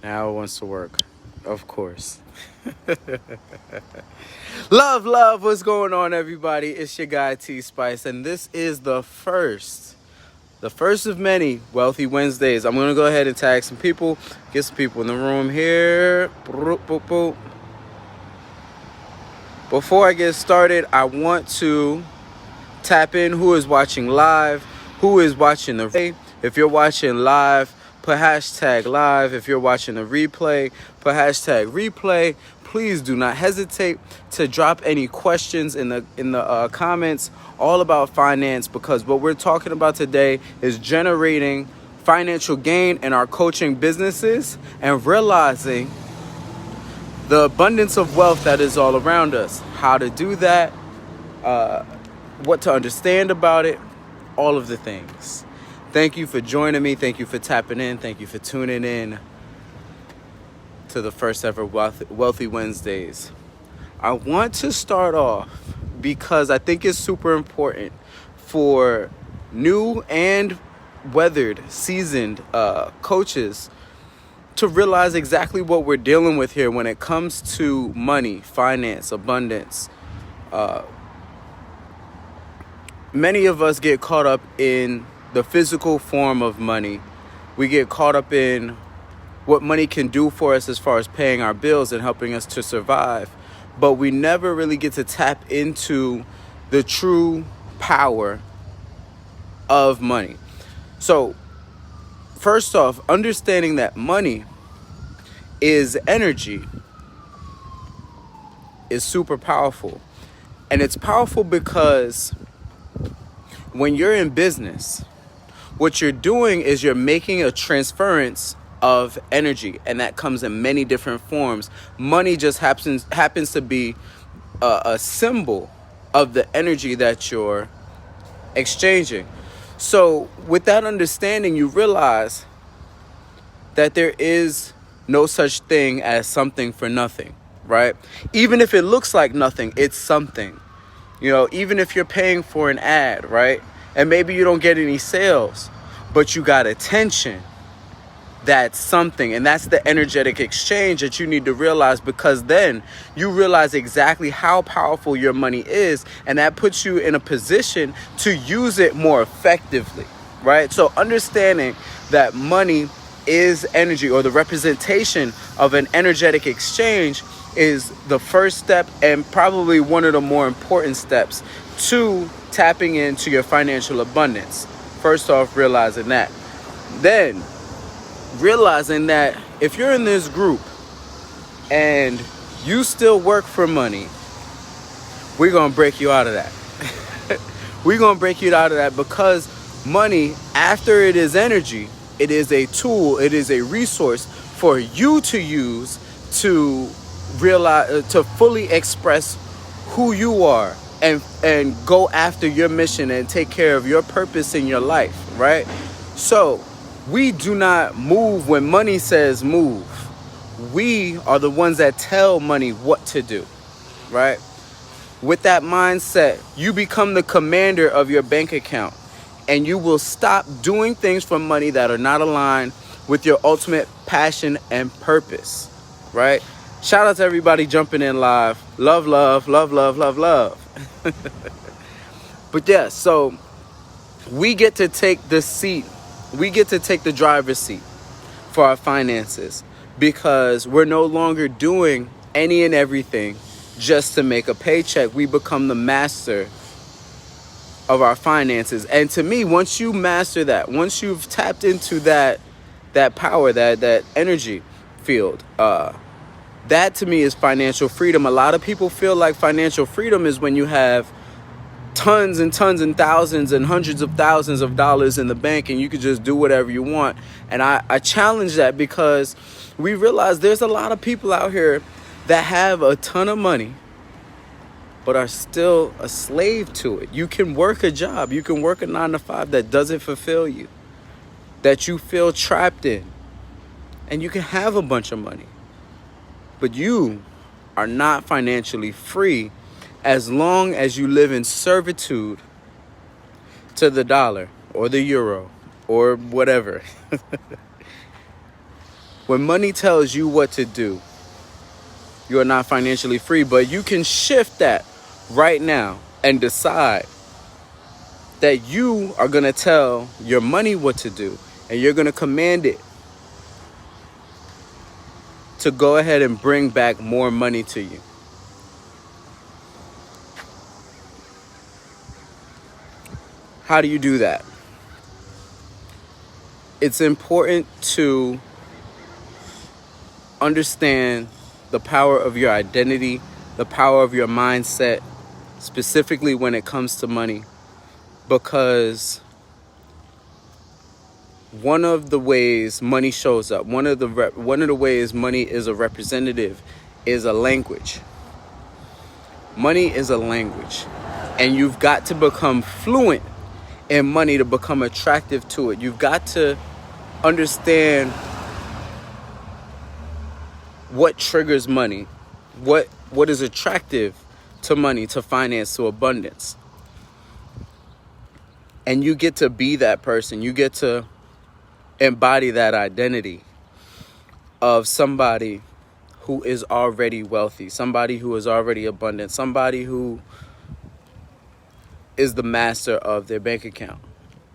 Now it wants to work. Of course. Love, what's going on, everybody? It's your guy T Spice, and this is the first of many Wealthy Wednesdays. I'm gonna go ahead and tag some people, get some people in the room here. Before I get started, I want to tap in who is watching live, who is watching the replay. If you're watching live, put hashtag live. If you're watching the replay, put hashtag replay. Please do not hesitate to drop any questions in the comments all about finance, because what we're talking about today is generating financial gain in our coaching businesses and realizing the abundance of wealth that is all around us. How to do that, what to understand about it, all of the things. Thank you for joining me. Thank you for tapping in. Thank you for tuning in to the first ever Wealthy Wednesdays. I want to start off because I think it's super important for new and seasoned coaches to realize exactly what we're dealing with here when it comes to money, finance, abundance. Many of us get caught up in the physical form of money. We get caught up in what money can do for us as far as paying our bills and helping us to survive. But we never really get to tap into the true power of money. So, first off, understanding that money is energy is super powerful. And it's powerful because when you're in business, what you're doing is you're making a transference of energy, and that comes in many different forms. Money just happens to be a symbol of the energy that you're exchanging. So with that understanding, you realize that there is no such thing as something for nothing, right? Even if it looks like nothing, it's something. Even if you're paying for an ad, right? And maybe you don't get any sales, but you got attention. That's something. And that's the energetic exchange that you need to realize, because then you realize exactly how powerful your money is. And that puts you in a position to use it more effectively, right? So understanding that money is energy, or the representation of an energetic exchange, is the first step and probably one of the more important steps to tapping into your financial abundance. First off, realizing that. Then realizing that if you're in this group and you still work for money, we're going to break you out of that. We're going to break you out of that, because money, after it is energy, it is a tool, it is a resource for you to use to realize, to fully express who you are and go after your mission and take care of your purpose in your life, right? So we do not move when money says move. We are the ones that tell money what to do, right? With that mindset, you become the commander of your bank account, and you will stop doing things for money that are not aligned with your ultimate passion and purpose, right? Shout out to everybody jumping in live. Love. But yeah, so we get to take the seat. We get to take the driver's seat for our finances, because we're no longer doing any and everything just to make a paycheck. We become the master of our finances. And to me, once you master that, once you've tapped into that power, that energy field, that to me is financial freedom. A lot of people feel like financial freedom is when you have tons and tons and thousands and hundreds of thousands of dollars in the bank and you could just do whatever you want. And I challenge that, because we realize there's a lot of people out here that have a ton of money but are still a slave to it. You can work a job, you can work a 9-to-5 that doesn't fulfill you, that you feel trapped in, and you can have a bunch of money, but you are not financially free as long as you live in servitude to the dollar or the euro or whatever. When money tells you what to do, you're not financially free, but you can shift that right now and decide that you are going to tell your money what to do, and you're going to command it to go ahead and bring back more money to you. How do you do that? It's important to understand the power of your identity, the power of your mindset, specifically when it comes to money, because one of the ways money shows up, one of the ways money is a representative, is a language. Money is a language, and you've got to become fluent in money to become attractive to it. You've got to understand what triggers money, what is attractive to money, to finance, to abundance. And you get to be that person. You get to embody that identity of somebody who is already wealthy, somebody who is already abundant, somebody who is the master of their bank account.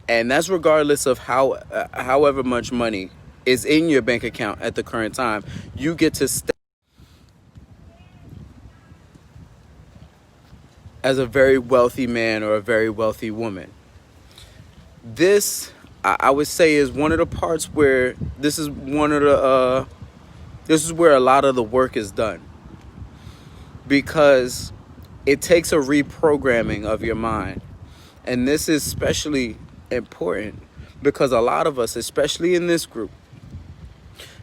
And that's regardless of however much money is in your bank account at the current time. You get to stay as a very wealthy man or a very wealthy woman. This, I would say, is one of the parts where this is where a lot of the work is done, because it takes a reprogramming of your mind. And this is especially important because a lot of us, especially in this group,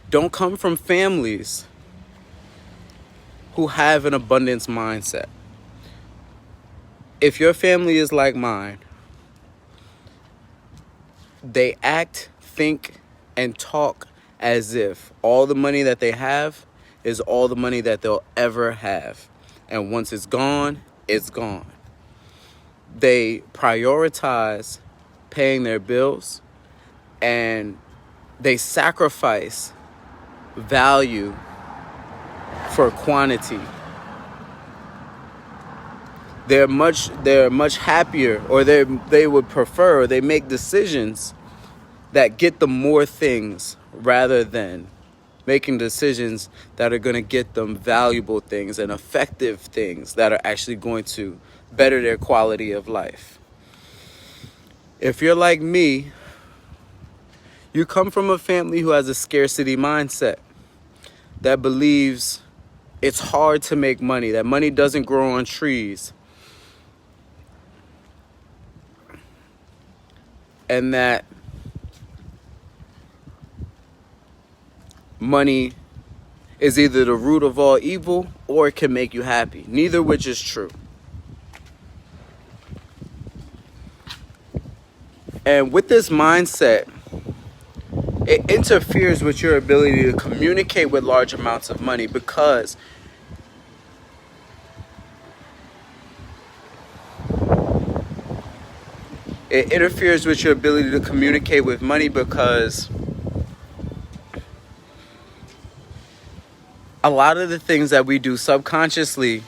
don't come from families who have an abundance mindset. If your family is like mine, they act, think, and talk as if all the money that they have is all the money that they'll ever have. And once it's gone, it's gone. They prioritize paying their bills, and they sacrifice value for quantity. They're much happier, or they would prefer, or they make decisions that get them more things rather than making decisions that are going to get them valuable things and effective things that are actually going to better their quality of life. If you're like me, you come from a family who has a scarcity mindset, that believes it's hard to make money, that money doesn't grow on trees, and that money is either the root of all evil or it can make you happy, neither which is true. And with this mindset, it interferes with your ability to communicate with large amounts of money, because it interferes with your ability to communicate with money because a lot of the things that we do subconsciously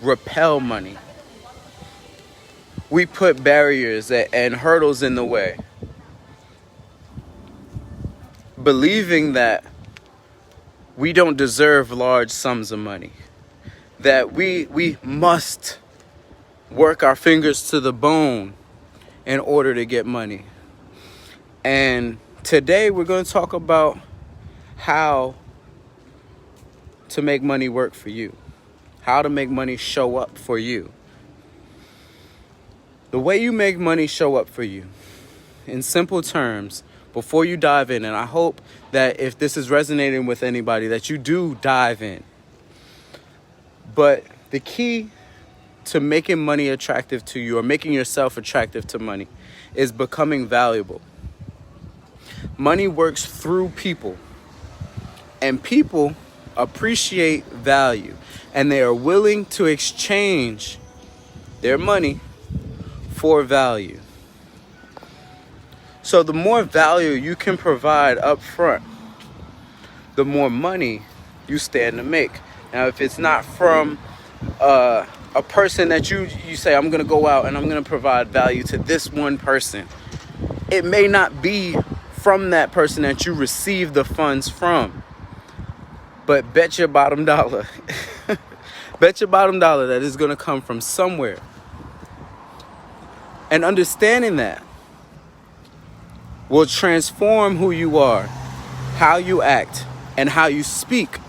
repel money. We put barriers and hurdles in the way, believing that we don't deserve large sums of money, that we must work our fingers to the bone in order to get money. And today we're going to talk about how to make money work for you, how to make money show up for you. The way you make money show up for you, in simple terms, before you dive in, and I hope that if this is resonating with anybody, that you do dive in. But the key to making money attractive to you, or making yourself attractive to money, is becoming valuable. Money works through people, and people appreciate value, and they are willing to exchange their money for value. So the more value you can provide up front, the more money you stand to make. Now, if it's not from a person that you say, I'm going to go out and I'm going to provide value to this one person, it may not be from that person that you receive the funds from. But bet your bottom dollar, bet your bottom dollar that it's going to come from somewhere. And understanding that will transform who you are, how you act, and how you speak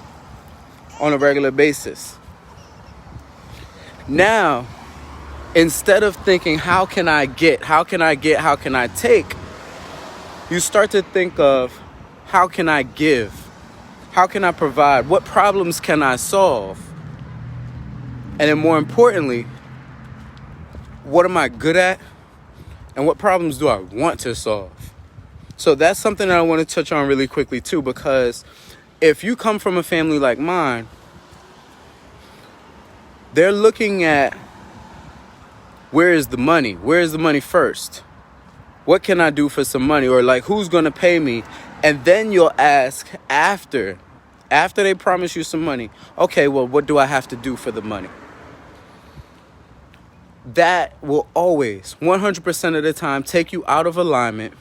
on a regular basis. Now, instead of thinking, how can I take, you start to think of, how can I give? How can I provide? What problems can I solve? And then more importantly, what am I good at? And what problems do I want to solve? So that's something that I want to touch on really quickly too, because if you come from a family like mine, they're looking at, where is the money? Where is the money first? What can I do for some money? Or like, who's going to pay me? And then you'll ask after they promise you some money, okay, well, what do I have to do for the money? That will always, 100% of the time, take you out of alignment,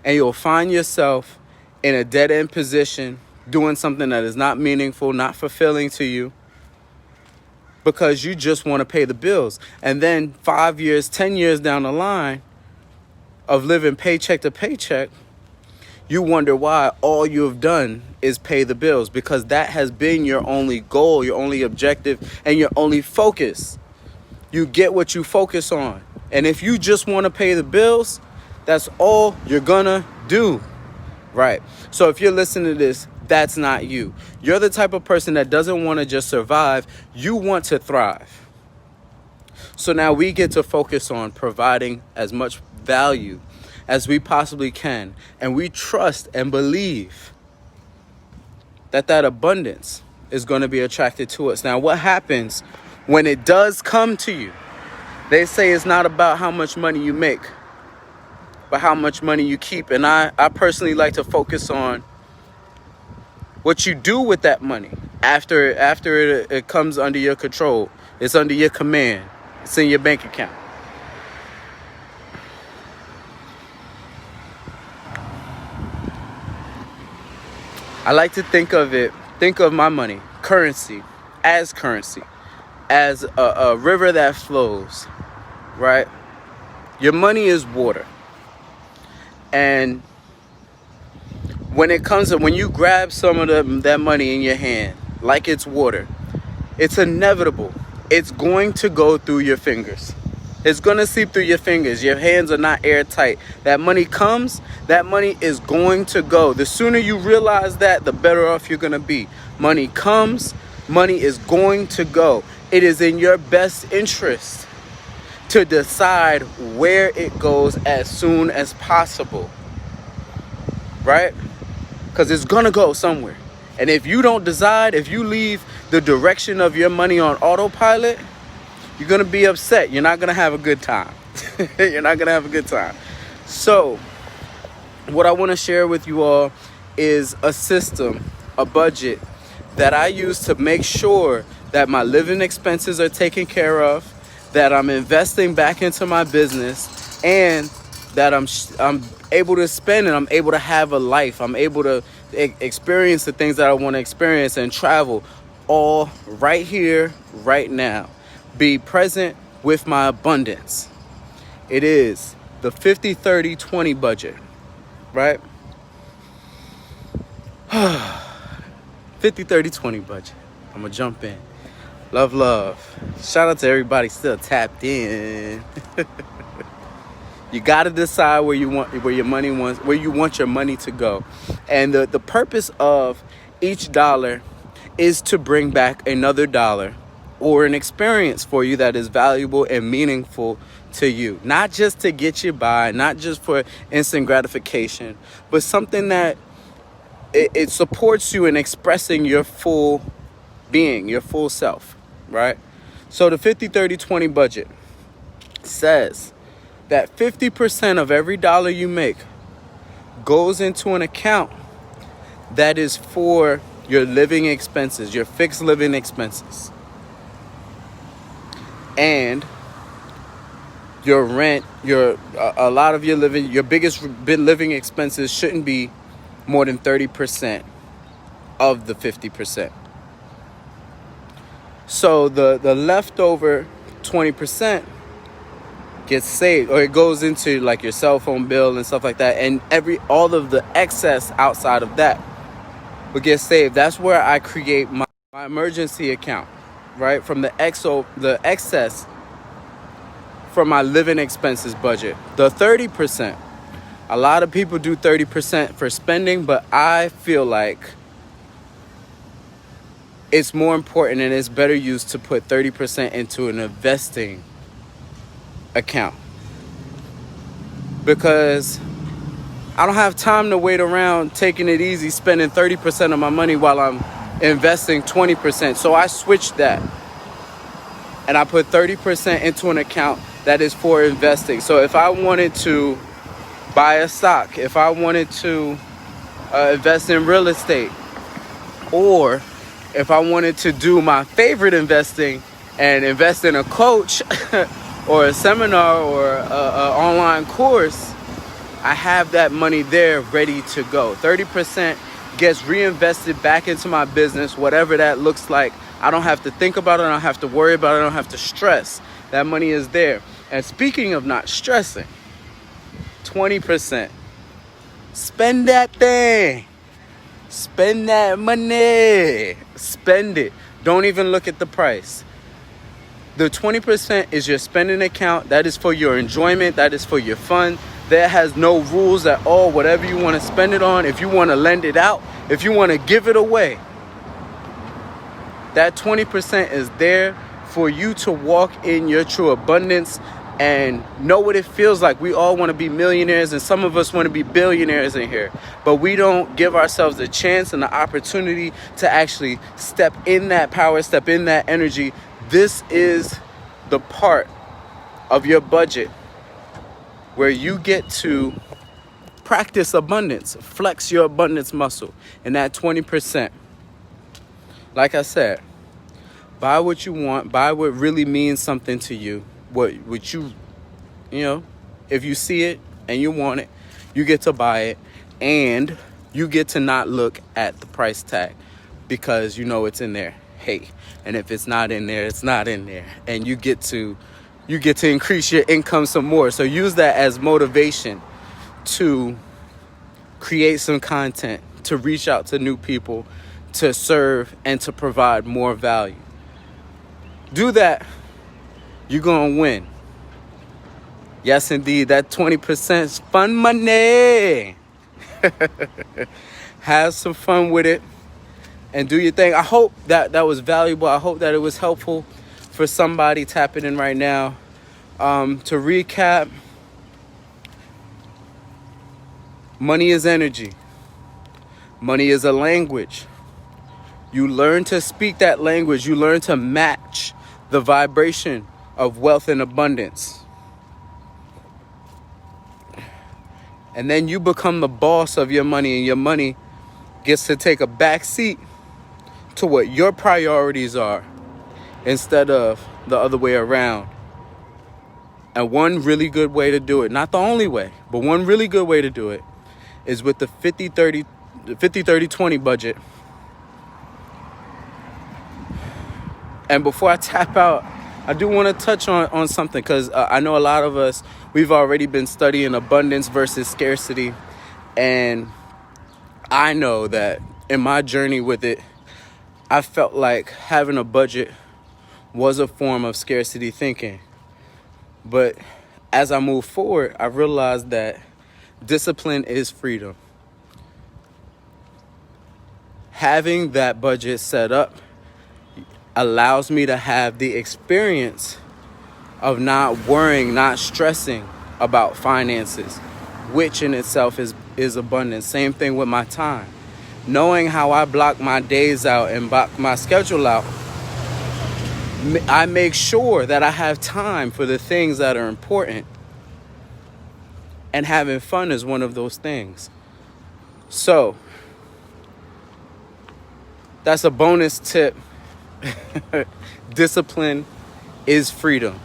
and you'll find yourself in a dead-end position, doing something that is not meaningful, not fulfilling to you, because you just want to pay the bills. And then 5 years, 10 years down the line of living paycheck to paycheck, you wonder why all you have done is pay the bills, because that has been your only goal, your only objective, and your only focus. You get what you focus on. And if you just want to pay the bills, that's all you're gonna do, right? So if you're listening to this, that's not you. You're the type of person that doesn't want to just survive. You want to thrive. So now we get to focus on providing as much value as we possibly can. And we trust and believe that that abundance is going to be attracted to us. Now, what happens when it does come to you? They say it's not about how much money you make, but how much money you keep. And I personally like to focus on what you do with that money after it comes under your control. It's under your command. It's in your bank account. I like to think of my money, currency, as a river that flows, right? Your money is water. And when you grab some of that money in your hand, like it's water, it's inevitable. It's going to go through your fingers. It's going to seep through your fingers. Your hands are not airtight. That money comes, that money is going to go. The sooner you realize that, the better off you're going to be. Money comes, money is going to go. It is in your best interest to decide where it goes as soon as possible. Right? Because it's going to go somewhere. And if you don't decide, if you leave the direction of your money on autopilot, you're going to be upset. You're not going to have a good time. You're not going to have a good time. So what I want to share with you all is a system, a budget that I use to make sure that my living expenses are taken care of, that I'm investing back into my business, and that I'm able to spend and I'm able to have a life. I'm able to experience the things that I want to experience and travel all right here, right now. Be present with my abundance. It is the 50-30-20 budget, right? 50-30-20 budget. I'm going to jump in. Love. Shout out to everybody still tapped in. You got to decide where you want your money to go. And the purpose of each dollar is to bring back another dollar or an experience for you that is valuable and meaningful to you. Not just to get you by, not just for instant gratification, but something that it supports you in expressing your full being, your full self, right? So the 50-30-20 budget says that 50% of every dollar you make goes into an account that is for your living expenses, your fixed living expenses. And your rent, a lot of your biggest living expenses shouldn't be more than 30% of the 50%. So the leftover 20% gets saved, or it goes into like your cell phone bill and stuff like that, and all of the excess outside of that will get saved. That's where I create my emergency account, right? From the excess from my living expenses budget. The 30%, a lot of people do 30% for spending, but I feel like it's more important and it's better used to put 30% into an investing account, because I don't have time to wait around taking it easy, spending 30% of my money while I'm investing 20%. So I switched that and I put 30% into an account that is for investing. So if I wanted to buy a stock, if I wanted to invest in real estate, or if I wanted to do my favorite investing and invest in a coach or a seminar or an online course, I have that money there ready to go. 30% gets reinvested back into my business, whatever that looks like. I don't have to think about it. I don't have to worry about it. I don't have to stress. That money is there. And speaking of not stressing, 20%. Spend that thing. Spend that money. Spend it. Don't even look at the price. The 20% is your spending account. That is for your enjoyment. That is for your fun. That has no rules at all. Whatever you want to spend it on, if you want to lend it out, if you want to give it away, that 20% is there for you to walk in your true abundance and know what it feels like. We all want to be millionaires, and some of us want to be billionaires in here, but we don't give ourselves the chance and the opportunity to actually step in that power, step in that energy. This is the part of your budget where you get to practice abundance, flex your abundance muscle. And that 20%, like I said, buy what you want, buy what really means something to you. What you know, if you see it and you want it, you get to buy it, and you get to not look at the price tag because you know it's in there. Hey, and if it's not in there, it's not in there. And you get to increase your income some more. So use that as motivation to create some content, to reach out to new people, to serve and to provide more value. Do that. You're going to win. Yes, indeed. That 20% is fun money. Have some fun with it and do your thing. I hope that was valuable. I hope that it was helpful for somebody tapping in right now. To recap, money is energy. Money is a language. You learn to speak that language. You learn to match the vibration of wealth and abundance. And then you become the boss of your money, and your money gets to take a back seat to what your priorities are instead of the other way around. And one really good way to do it, not the only way, but one really good way to do it is with the 50-30-20 budget. And before I tap out, I do want to touch on something, because I know a lot of us, we've already been studying abundance versus scarcity. And I know that in my journey with it, I felt like having a budget was a form of scarcity thinking. But as I move forward, I realized that discipline is freedom. Having that budget set up allows me to have the experience of not worrying, not stressing about finances, which in itself is abundance. Same thing with my time. Knowing how I block my days out and block my schedule out, I make sure that I have time for the things that are important. And having fun is one of those things. So, That's a bonus tip. Discipline is freedom.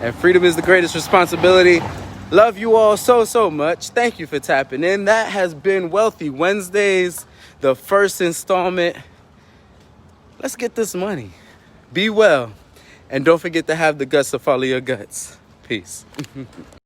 And freedom is the greatest responsibility. Love you all so much. Thank you for tapping in. That has been Wealthy Wednesdays, the first installment. Let's get this money. Be well. And don't forget to have the guts to follow your guts. Peace.